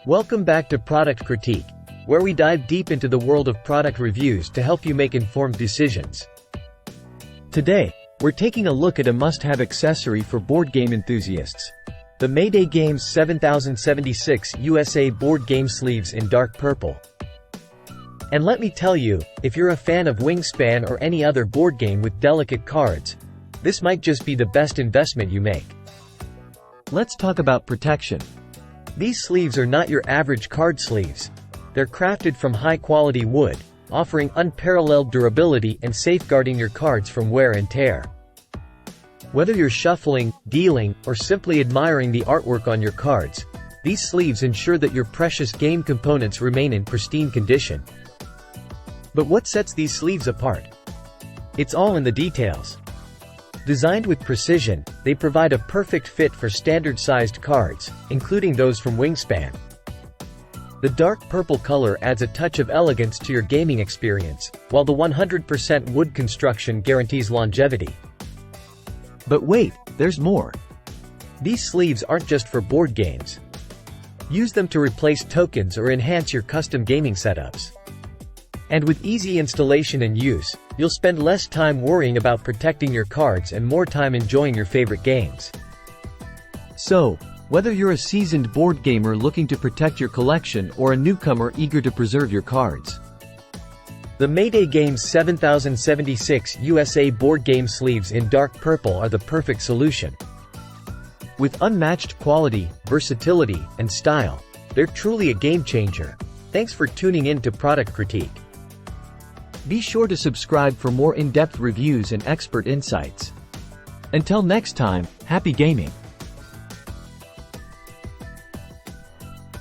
Welcome back to Product Critique, where we dive deep into the world of product reviews to help you make informed decisions. Today, we're taking a look at a must-have accessory for board game enthusiasts. The Mayday Games 7076 USA board game sleeves in dark purple. And let me tell you, if you're a fan of Wingspan or any other board game with delicate cards, this might just be the best investment you make. Let's talk about protection. These sleeves are not your average card sleeves. They're crafted from high-quality wood, offering unparalleled durability and safeguarding your cards from wear and tear. Whether you're shuffling, dealing, or simply admiring the artwork on your cards, these sleeves ensure that your precious game components remain in pristine condition. But what sets these sleeves apart? It's all in the details. Designed with precision, they provide a perfect fit for standard-sized cards, including those from Wingspan. The dark purple color adds a touch of elegance to your gaming experience, while the 100% wood construction guarantees longevity. But wait, there's more. These sleeves aren't just for board games. Use them to replace tokens or enhance your custom gaming setups. And with easy installation and use, you'll spend less time worrying about protecting your cards and more time enjoying your favorite games. So, whether you're a seasoned board gamer looking to protect your collection or a newcomer eager to preserve your cards, the Mayday Games 7076 USA board game sleeves in dark purple are the perfect solution. With unmatched quality, versatility, and style, they're truly a game changer. Thanks for tuning in to Product Critique. Be sure to subscribe for more in-depth reviews and expert insights. Until next time, happy gaming!